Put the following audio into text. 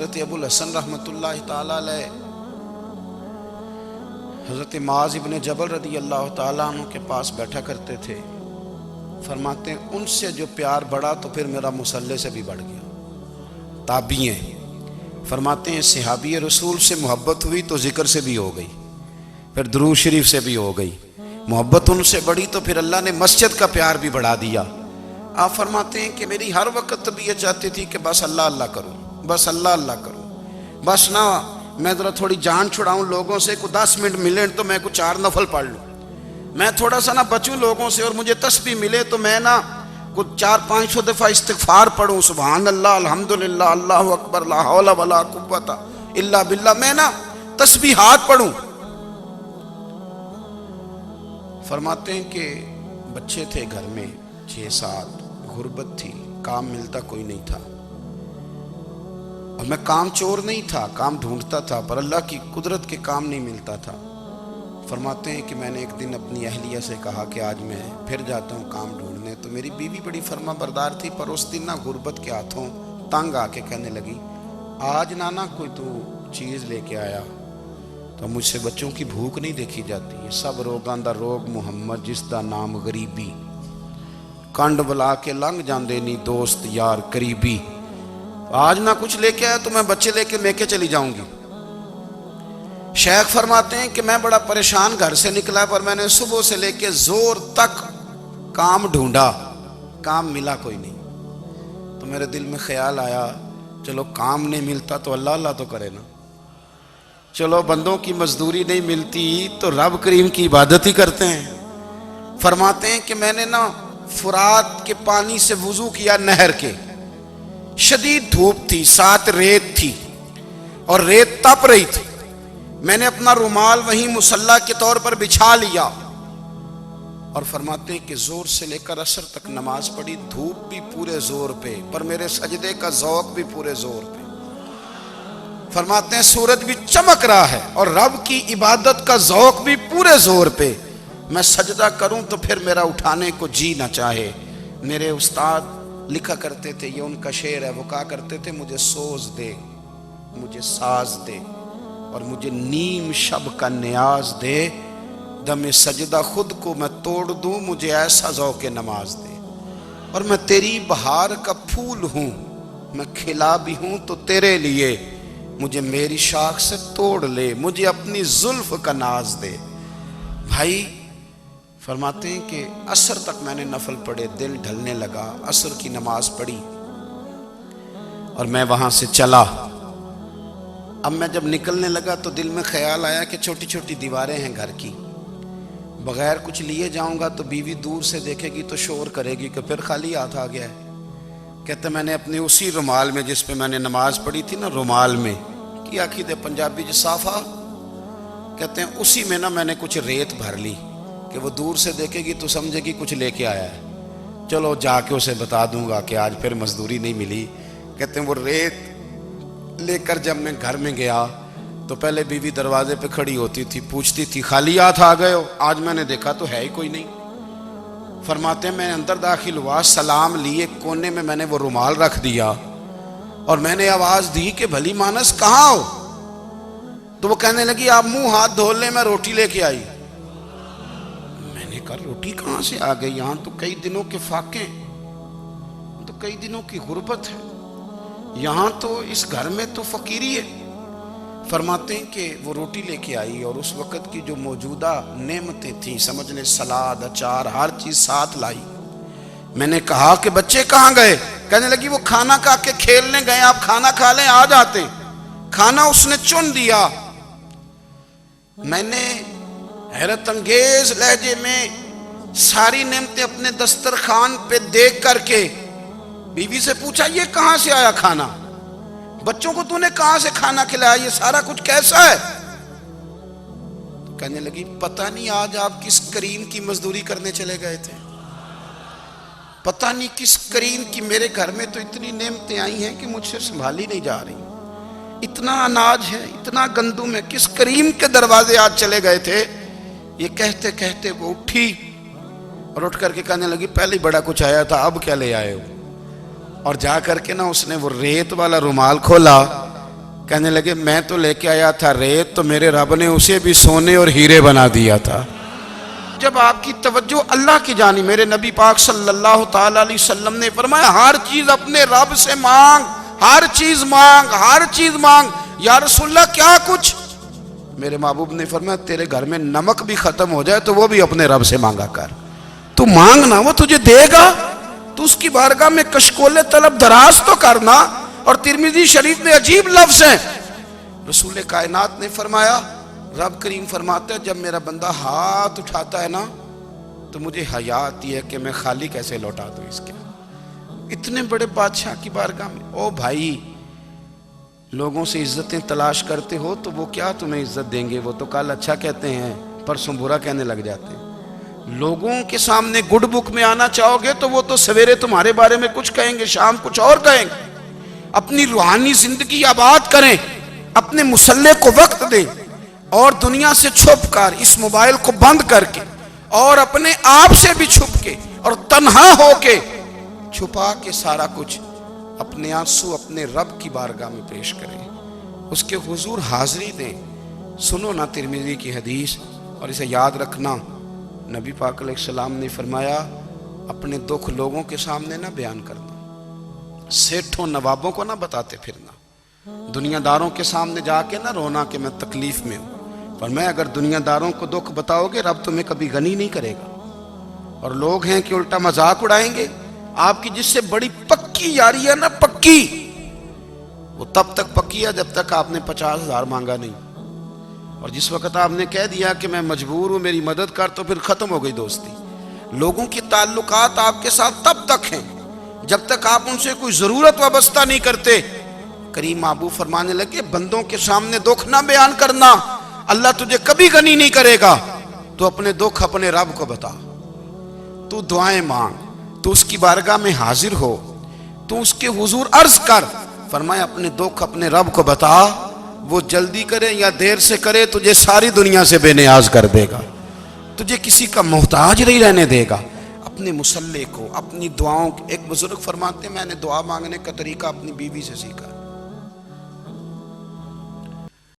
حضرت ابو الحسن رحمۃ اللہ تعالیٰ علیہ حضرت معاذ ابن جبل رضی اللہ تعالیٰ عنہ کے پاس بیٹھا کرتے تھے. فرماتے ہیں ان سے جو پیار بڑھا تو پھر میرا مصلی سے بھی بڑھ گیا. تابعی ہیں. فرماتے ہیں صحابی رسول سے محبت ہوئی تو ذکر سے بھی ہو گئی, پھر درود شریف سے بھی ہو گئی. محبت ان سے بڑھی تو پھر اللہ نے مسجد کا پیار بھی بڑھا دیا. آپ فرماتے ہیں کہ میری ہر وقت طبیعت چاہتی تھی کہ بس اللہ اللہ کروں, بس اللہ اللہ کروں, بس نہ میں ذرا تھوڑی جان چھڑاؤں لوگوں سے, کوئی 10 منٹ ملے تو میں کوئی 4 نفل پڑھ لوں, میں تھوڑا سا نہ بچوں لوگوں سے, اور مجھے تسبیح ملے تو میں نہ کچھ 400-500 دفعہ استغفار پڑھوں, سبحان اللہ, الحمدللہ, اللہ اکبر, لا حول ولا قوت الا باللہ, میں نہ تسبیحات پڑھوں. فرماتے ہیں کہ بچے تھے گھر میں 6-7, غربت تھی, کام ملتا کوئی نہیں تھا, اور میں کام چور نہیں تھا, کام ڈھونڈتا تھا, پر اللہ کی قدرت کے کام نہیں ملتا تھا. فرماتے ہیں کہ میں نے ایک دن اپنی اہلیہ سے کہا کہ آج میں پھر جاتا ہوں کام ڈھونڈنے. تو میری بیوی بڑی فرما بردار تھی, پر اس دن نہ غربت کے ہاتھوں تنگ آ کے کہنے لگی آج نانا کوئی تو چیز لے کے آیا, تو مجھ سے بچوں کی بھوک نہیں دیکھی جاتی ہے. سب روگاں دا روگ محمد جس دا نام غریبی, کنڈ بلا کے لنگ جاندے نہیں دوست یار قریبی. آج نہ کچھ لے کے آیا تو میں بچے لے کے میکے چلی جاؤں گی. شیخ فرماتے ہیں کہ میں بڑا پریشان گھر سے نکلا, پر میں نے صبح سے لے کے زور تک کام ڈھونڈا, کام ملا کوئی نہیں. تو میرے دل میں خیال آیا چلو کام نہیں ملتا تو اللہ اللہ تو کرے نا, چلو بندوں کی مزدوری نہیں ملتی تو رب کریم کی عبادت ہی کرتے ہیں. فرماتے ہیں کہ میں نے نا فرات کے پانی سے وضو کیا, نہر کے, شدید دھوپ تھی, ساتھ ریت تھی اور ریت تپ رہی تھی. میں نے اپنا رومال وہیں مصلی کے طور پر بچھا لیا, اور فرماتے ہیں کہ زور سے لے کر عصر تک نماز پڑھی. دھوپ بھی پورے زور پہ, پر میرے سجدے کا ذوق بھی پورے زور پہ. فرماتے ہیں سورج بھی چمک رہا ہے اور رب کی عبادت کا ذوق بھی پورے زور پہ. میں سجدہ کروں تو پھر میرا اٹھانے کو جی نہ چاہے. میرے استاد لکھا کرتے تھے, یہ ان کا شعر ہے, وہ کہا کرتے تھے مجھے سوز دے, مجھے ساز دے, اور مجھے نیم شب کا نیاز دے, دم سجدہ خود کو میں توڑ دوں, مجھے ایسا ذوق نماز دے. اور میں تیری بہار کا پھول ہوں, میں کھلا بھی ہوں تو تیرے لیے, مجھے میری شاخ سے توڑ لے, مجھے اپنی زلف کا ناز دے. بھائی فرماتے ہیں کہ عصر تک میں نے نفل پڑھے, دل ڈھلنے لگا, عصر کی نماز پڑھی اور میں وہاں سے چلا. اب میں جب نکلنے لگا تو دل میں خیال آیا کہ چھوٹی چھوٹی دیواریں ہیں گھر کی, بغیر کچھ لیے جاؤں گا تو بیوی دور سے دیکھے گی تو شور کرے گی کہ پھر خالی ہاتھ آ گیا ہے. کہتے میں نے اپنے اسی رومال میں جس پہ میں نے نماز پڑھی تھی نا, رومال میں کی آخی دے پنجابی جو صافہ کہتے ہیں, اسی میں نا میں نے کچھ ریت بھر لی کہ وہ دور سے دیکھے گی تو سمجھے گی کچھ لے کے آیا ہے, چلو جا کے اسے بتا دوں گا کہ آج پھر مزدوری نہیں ملی. کہتے ہیں وہ ریت لے کر جب میں گھر میں گیا تو پہلے بیوی دروازے پہ کھڑی ہوتی تھی, پوچھتی تھی خالی ہاتھ آ گئے ہو, آج میں نے دیکھا تو ہے ہی کوئی نہیں. فرماتے ہیں میں اندر داخل ہوا, سلام لیے, کونے میں نے وہ رومال رکھ دیا اور میں نے آواز دی کہ بھلی مانس کہاں ہو. تو وہ کہنے لگی آپ منہ ہاتھ دھو لیں, میں روٹی لے کے آئی. میں نے کہا روٹی کہاں سے آ گئی, یہاں تو کئی دنوں کے فاقے, تو کئی دنوں کی غربت ہے, یہاں تو اس گھر میں تو فقیری ہے. فرماتے ہیں کہ وہ روٹی لے کے آئی اور اس وقت کی جو موجودہ نعمتیں تھیں, سمجھ لیں سلاد, اچار, ہر چیز ساتھ لائی. میں نے کہا کہ بچے کہاں گئے, کہنے لگی وہ کھانا کھا کے کھیلنے گئے, آپ کھانا کھا لیں آ جاتے. کھانا اس نے چن دیا. میں نے حیرت انگیز لہجے میں ساری نعمتیں اپنے دسترخوان پہ دیکھ کر کے بیوی سے پوچھا یہ کہاں سے آیا کھانا, بچوں کو تو نے کہاں سے کھانا کھلایا, یہ سارا کچھ کیسا ہے. تو کہنے لگی پتہ نہیں آج آپ کس کریم کی مزدوری کرنے چلے گئے تھے, پتہ نہیں کس کریم کی, میرے گھر میں تو اتنی نعمتیں آئی ہیں کہ مجھ سے سنبھالی نہیں جا رہی, اتنا اناج ہے, اتنا گندم ہے, کس کریم کے دروازے آج چلے گئے تھے. یہ کہتے کہتے وہ اٹھی اور اٹھ کر کے کہنے لگی پہلے ہی بڑا کچھ آیا تھا, اب کیا لے آئے ہو. اور جا کر کے نا اس نے وہ ریت والا رومال کھولا, کہنے لگے میں تو لے کے آیا تھا ریت، تو میرے رب نے اسے بھی سونے اور ہیرے بنا دیا تھا۔ جب آپ کی توجہ اللہ کی جانب، میرے نبی پاک صلی اللہ تعالی علیہ وسلم نے فرمایا ہر چیز اپنے رب سے مانگ، ہر چیز مانگ، ہر چیز مانگ۔ یا رسول اللہ کیا کچھ؟ میرے محبوب نے فرمایا تیرے گھر میں نمک بھی ختم ہو جائے تو وہ بھی اپنے رب سے مانگا کر، تو مانگنا وہ تجھے دے گا، تو اس کی بارگاہ میں کشکول طلب دراز تو کرنا۔ اور ترمذی شریف میں عجیب لفظ ہیں، رسول کائنات نے فرمایا، رب کریم فرماتا ہے جب میرا بندہ ہاتھ اٹھاتا ہے نا تو مجھے حیا آتی ہے کہ میں خالی کیسے لوٹا دوں اس کے۔ اتنے بڑے بادشاہ کی بارگاہ میں، او بھائی لوگوں سے عزتیں تلاش کرتے ہو تو وہ کیا تمہیں عزت دیں گے؟ وہ تو کل اچھا کہتے ہیں پرسوں برا کہنے لگ جاتے ہیں۔ لوگوں کے سامنے گڈ بک میں آنا چاہو گے تو وہ تو سویرے تمہارے بارے میں کچھ کہیں گے، شام کچھ اور کہیں گے۔ اپنی روحانی زندگی آباد کریں، اپنے مسلح کو وقت دیں، اور دنیا سے چھپ کر اس موبائل کو بند کر کے اور اپنے آپ سے بھی چھپ کے اور تنہا ہو کے چھپا کے سارا کچھ اپنے آنسو اپنے رب کی بارگاہ میں پیش کریں، اس کے حضور حاضری دیں۔ سنو نا ترمذی کی حدیث، اور اسے یاد رکھنا، نبی پاک علیہ السلام نے فرمایا اپنے دکھ لوگوں کے سامنے نہ بیان کرنا، سیٹھوں نوابوں کو نہ بتاتے پھرنا، دنیا داروں کے سامنے جا کے نہ رونا کہ میں تکلیف میں ہوں۔ فرمایا اگر دنیا داروں کو دکھ بتاؤ گے رب تمہیں کبھی غنی نہیں کرے گا، اور لوگ ہیں کہ الٹا مذاق اڑائیں گے۔ آپ کی جس سے بڑی پکی یاری ہے نا، پکی، وہ تب تک پکی ہے جب تک آپ نے 50,000 مانگا نہیں، اور جس وقت آپ نے کہہ دیا کہ میں مجبور ہوں میری مدد کر تو پھر ختم ہو گئی دوستی۔ لوگوں کے تعلقات آپ کے ساتھ تب تک ہیں جب تک آپ ان سے کوئی ضرورت وابستہ نہیں کرتے۔ کریم محبوب فرمانے لگے بندوں کے سامنے دکھ نہ بیان کرنا، اللہ تجھے کبھی غنی نہیں کرے گا، تو اپنے دکھ اپنے رب کو بتا، تو دعائیں مانگ، تو اس کی بارگاہ میں حاضر ہو، تو اس کے حضور عرض کر۔ فرمایا اپنے دکھ اپنے رب کو بتا، وہ جلدی کرے یا دیر سے کرے تجھے ساری دنیا سے بے نیاز کر دے گا، تجھے کسی کا محتاج نہیں رہنے دے گا۔ اپنے مسلح کو، اپنی دعاؤں، ایک بزرگ فرماتے ہیں میں نے دعا مانگنے کا طریقہ اپنی بیوی سے سیکھا،